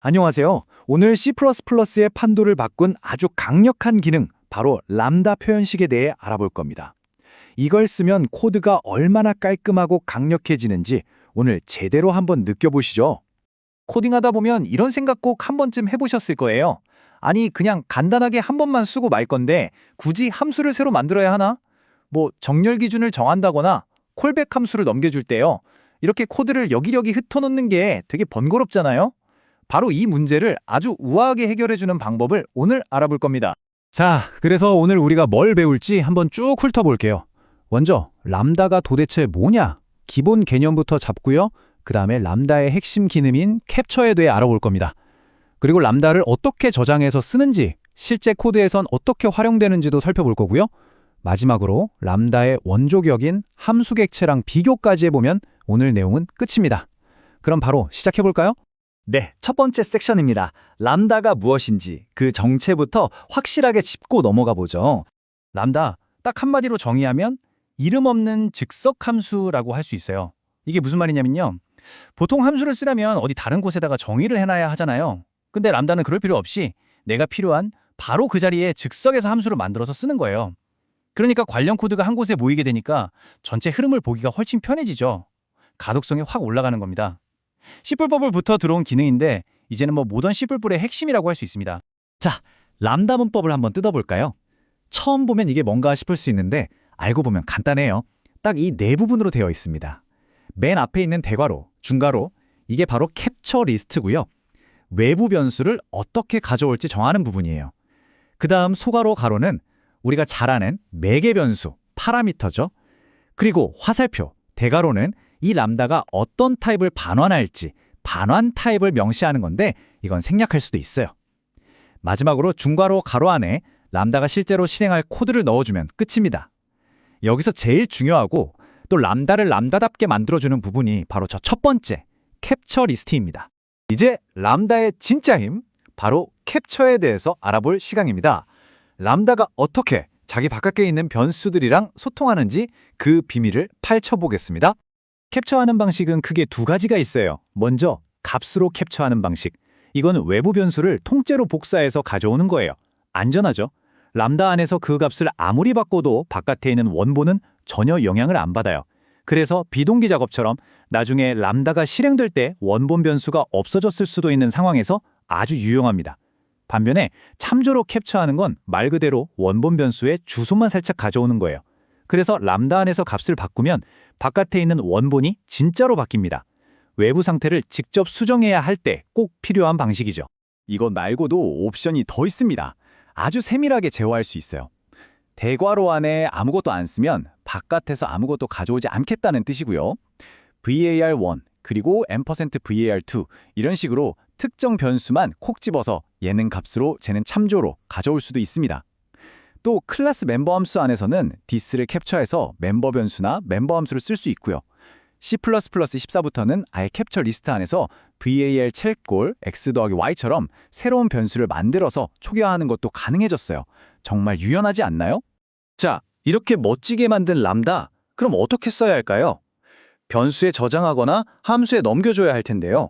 안녕하세요. 오늘 C++의 판도를 바꾼 아주 강력한 기능, 바로 람다 표현식에 대해 알아볼 겁니다. 이걸 쓰면 코드가 얼마나 깔끔하고 강력해지는지 오늘 제대로 한번 느껴보시죠. 코딩하다 보면 이런 생각 꼭 한 번쯤 해보셨을 거예요. 아니, 그냥 간단하게 한 번만 쓰고 말 건데 굳이 함수를 새로 만들어야 하나? 뭐 정렬 기준을 정한다거나 콜백 함수를 넘겨줄 때요. 이렇게 코드를 여기저기 흩어놓는 게 되게 번거롭잖아요. 바로 이 문제를 아주 우아하게 해결해주는 방법을 오늘 알아볼 겁니다. 자, 그래서 오늘 우리가 뭘 배울지 한번 쭉 훑어볼게요. 먼저 람다가 도대체 뭐냐? 기본 개념부터 잡고요. 그 다음에 람다의 핵심 기능인 캡처에 대해 알아볼 겁니다. 그리고 람다를 어떻게 저장해서 쓰는지, 실제 코드에선 어떻게 활용되는지도 살펴볼 거고요. 마지막으로 람다의 원조격인 함수 객체랑 비교까지 해보면 오늘 내용은 끝입니다. 그럼 바로 시작해볼까요? 네, 첫 번째 섹션입니다. 람다가 무엇인지 그 정체부터 확실하게 짚고 넘어가 보죠. 람다, 딱 한마디로 정의하면 이름 없는 즉석 함수라고 할 수 있어요. 이게 무슨 말이냐면요. 보통 함수를 쓰려면 어디 다른 곳에다가 정의를 해놔야 하잖아요. 근데 람다는 그럴 필요 없이 내가 필요한 바로 그 자리에 즉석에서 함수를 만들어서 쓰는 거예요. 그러니까 관련 코드가 한 곳에 모이게 되니까 전체 흐름을 보기가 훨씬 편해지죠. 가독성이 확 올라가는 겁니다. C++부터 들어온 기능인데 이제는 모던 C++의 핵심이라고 할 수 있습니다. 자, 람다 문법을 한번 뜯어볼까요? 처음 보면 이게 뭔가 싶을 수 있는데 알고 보면 간단해요. 딱 이 네 부분으로 되어 있습니다. 맨 앞에 있는 대괄호, 중괄호, 이게 바로 캡처 리스트고요. 외부 변수를 어떻게 가져올지 정하는 부분이에요. 그 다음 소괄호 가로는 우리가 잘 아는 매개 변수, 파라미터죠. 그리고 화살표, 대괄호는 이 람다가 어떤 타입을 반환할지, 반환 타입을 명시하는 건데 이건 생략할 수도 있어요. 마지막으로 중괄호 가로 안에 람다가 실제로 실행할 코드를 넣어주면 끝입니다. 여기서 제일 중요하고 또 람다를 람다답게 만들어주는 부분이 바로 저 첫 번째, 캡처 리스트입니다. 이제 람다의 진짜 힘, 바로 캡처에 대해서 알아볼 시간입니다. 람다가 어떻게 자기 바깥에 있는 변수들이랑 소통하는지 그 비밀을 파헤쳐보겠습니다. 캡처하는 방식은 크게 두 가지가 있어요. 먼저 값으로 캡처하는 방식. 이건 외부 변수를 통째로 복사해서 가져오는 거예요. 안전하죠? 람다 안에서 그 값을 아무리 바꿔도 바깥에 있는 원본은 전혀 영향을 안 받아요. 그래서 비동기 작업처럼 나중에 람다가 실행될 때 원본 변수가 없어졌을 수도 있는 상황에서 아주 유용합니다. 반면에 참조로 캡처하는 건 말 그대로 원본 변수의 주소만 살짝 가져오는 거예요. 그래서 람다 안에서 값을 바꾸면 바깥에 있는 원본이 진짜로 바뀝니다. 외부 상태를 직접 수정해야 할 때 꼭 필요한 방식이죠. 이것 말고도 옵션이 더 있습니다. 아주 세밀하게 제어할 수 있어요. 대괄호 안에 아무것도 안 쓰면 바깥에서 아무것도 가져오지 않겠다는 뜻이고요. var1 그리고 %var2 이런 식으로 특정 변수만 콕 집어서 예는 값으로 쟤는 참조로 가져올 수도 있습니다. 또 클래스 멤버 함수 안에서는 this를 캡처해서 멤버 변수나 멤버 함수를 쓸 수 있고요. C++14부터는 아예 캡처 리스트 안에서 var 첼골 x 더하기 y처럼 새로운 변수를 만들어서 초기화하는 것도 가능해졌어요. 정말 유연하지 않나요? 자, 이렇게 멋지게 만든 람다, 그럼 어떻게 써야 할까요? 변수에 저장하거나 함수에 넘겨줘야 할 텐데요.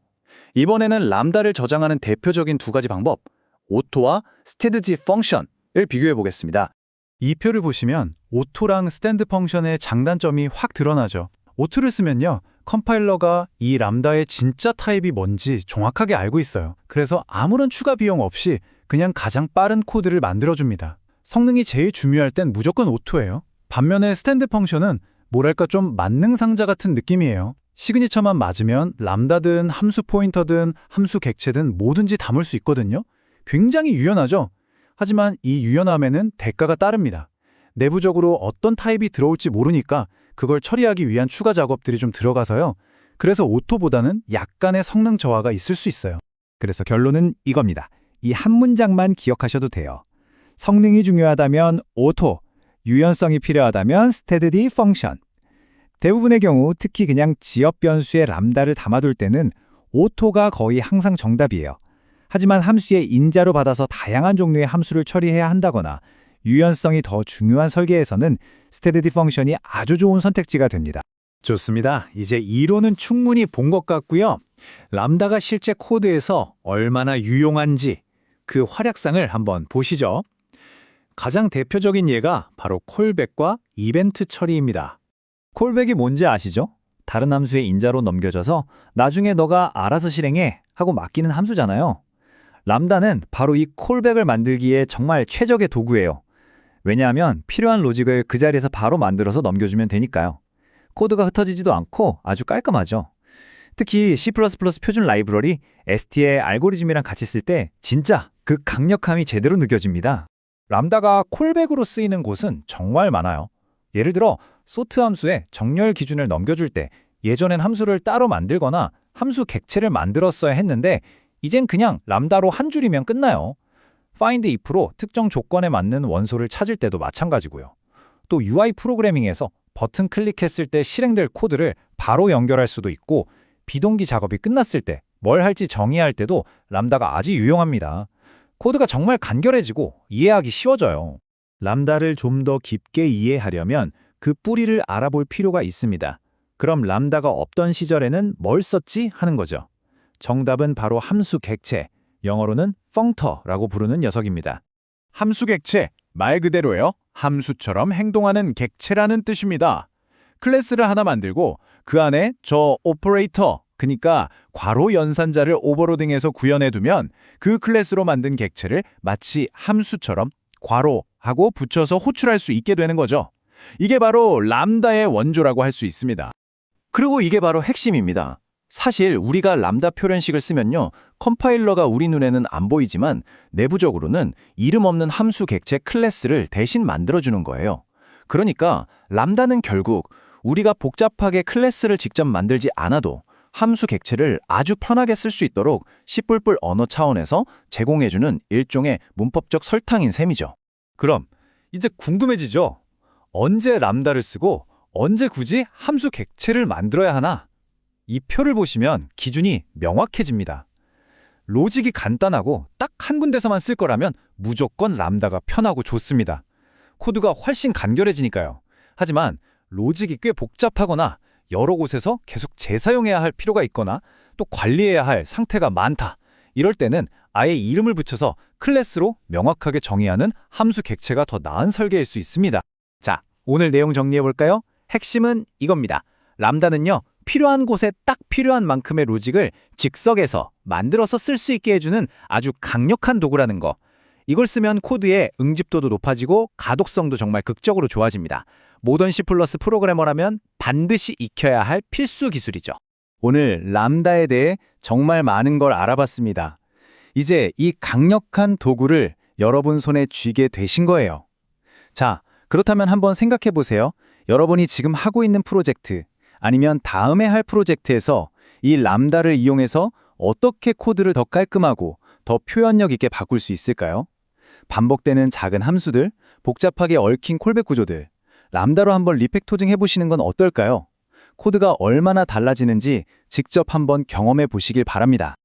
이번에는 람다를 저장하는 대표적인 두 가지 방법, 오토와 std 펑션을 비교해 보겠습니다. 이 표를 보시면 오토랑 스탠드 펑션의 장단점이 확 드러나죠. 오토를 쓰면요, 컴파일러가 이 람다의 진짜 타입이 뭔지 정확하게 알고 있어요. 그래서 아무런 추가 비용 없이 그냥 가장 빠른 코드를 만들어줍니다. 성능이 제일 중요할 땐 무조건 오토예요. 반면에 스탠드 펑션은 뭐랄까 좀 만능 상자 같은 느낌이에요. 시그니처만 맞으면 람다든 함수 포인터든 함수 객체든 뭐든지 담을 수 있거든요. 굉장히 유연하죠? 하지만 이 유연함에는 대가가 따릅니다. 내부적으로 어떤 타입이 들어올지 모르니까 그걸 처리하기 위한 추가 작업들이 좀 들어가서요. 그래서 오토보다는 약간의 성능 저하가 있을 수 있어요. 그래서 결론은 이겁니다. 이 한 문장만 기억하셔도 돼요. 성능이 중요하다면 오토, 유연성이 필요하다면 std 펑션. 대부분의 경우 특히 그냥 지역 변수에 람다를 담아둘 때는 오토가 거의 항상 정답이에요. 하지만 함수의 인자로 받아서 다양한 종류의 함수를 처리해야 한다거나 유연성이 더 중요한 설계에서는 std 펑션이 아주 좋은 선택지가 됩니다. 좋습니다. 이제 이론은 충분히 본 것 같고요. 람다가 실제 코드에서 얼마나 유용한지 그 활약상을 한번 보시죠. 가장 대표적인 예가 바로 콜백과 이벤트 처리입니다. 콜백이 뭔지 아시죠? 다른 함수의 인자로 넘겨져서 나중에 너가 알아서 실행해 하고 맡기는 함수잖아요. 람다는 바로 이 콜백을 만들기에 정말 최적의 도구예요. 왜냐하면 필요한 로직을 그 자리에서 바로 만들어서 넘겨주면 되니까요. 코드가 흩어지지도 않고 아주 깔끔하죠. 특히 C++ 표준 라이브러리 ST의 알고리즘이랑 같이 쓸 때 진짜 그 강력함이 제대로 느껴집니다. 람다가 콜백으로 쓰이는 곳은 정말 많아요. 예를 들어 소트 함수에 정렬 기준을 넘겨줄 때 예전엔 함수를 따로 만들거나 함수 객체를 만들었어야 했는데 이젠 그냥 람다로 한 줄이면 끝나요. find if로 특정 조건에 맞는 원소를 찾을 때도 마찬가지고요. 또 UI 프로그래밍에서 버튼 클릭했을 때 실행될 코드를 바로 연결할 수도 있고 비동기 작업이 끝났을 때 뭘 할지 정의할 때도 람다가 아주 유용합니다. 코드가 정말 간결해지고 이해하기 쉬워져요. 람다를 좀 더 깊게 이해하려면 그 뿌리를 알아볼 필요가 있습니다. 그럼 람다가 없던 시절에는 뭘 썼지 하는 거죠. 정답은 바로 함수 객체, 영어로는 functor라고 부르는 녀석입니다. 함수 객체, 말 그대로요. 함수처럼 행동하는 객체라는 뜻입니다. 클래스를 하나 만들고 그 안에 저 오퍼레이터, 그러니까 괄호 연산자를 오버로딩해서 구현해두면 그 클래스로 만든 객체를 마치 함수처럼 괄호하고 붙여서 호출할 수 있게 되는 거죠. 이게 바로 람다의 원조라고 할 수 있습니다. 그리고 이게 바로 핵심입니다. 사실 우리가 람다 표현식을 쓰면요, 컴파일러가 우리 눈에는 안 보이지만 내부적으로는 이름 없는 함수 객체 클래스를 대신 만들어주는 거예요. 그러니까 람다는 결국 우리가 복잡하게 클래스를 직접 만들지 않아도 함수 객체를 아주 편하게 쓸 수 있도록 C++ 언어 차원에서 제공해주는 일종의 문법적 설탕인 셈이죠. 그럼 이제 궁금해지죠? 언제 람다를 쓰고 언제 굳이 함수 객체를 만들어야 하나? 이 표를 보시면 기준이 명확해집니다. 로직이 간단하고 딱 한 군데서만 쓸 거라면 무조건 람다가 편하고 좋습니다. 코드가 훨씬 간결해지니까요. 하지만 로직이 꽤 복잡하거나 여러 곳에서 계속 재사용해야 할 필요가 있거나 또 관리해야 할 상태가 많다. 이럴 때는 아예 이름을 붙여서 클래스로 명확하게 정의하는 함수 객체가 더 나은 설계일 수 있습니다. 자, 오늘 내용 정리해볼까요? 핵심은 이겁니다. 람다는요, 필요한 곳에 딱 필요한 만큼의 로직을 즉석에서 만들어서 쓸 수 있게 해주는 아주 강력한 도구라는 거. 이걸 쓰면 코드의 응집도도 높아지고 가독성도 정말 극적으로 좋아집니다. 모던 C++ 프로그래머라면 반드시 익혀야 할 필수 기술이죠. 오늘 람다에 대해 정말 많은 걸 알아봤습니다. 이제 이 강력한 도구를 여러분 손에 쥐게 되신 거예요. 자, 그렇다면 한번 생각해 보세요. 여러분이 지금 하고 있는 프로젝트, 아니면 다음에 할 프로젝트에서 이 람다를 이용해서 어떻게 코드를 더 깔끔하고 더 표현력 있게 바꿀 수 있을까요? 반복되는 작은 함수들, 복잡하게 얽힌 콜백 구조들, 람다로 한번 리팩토징 해보시는 건 어떨까요? 코드가 얼마나 달라지는지 직접 한번 경험해 보시길 바랍니다.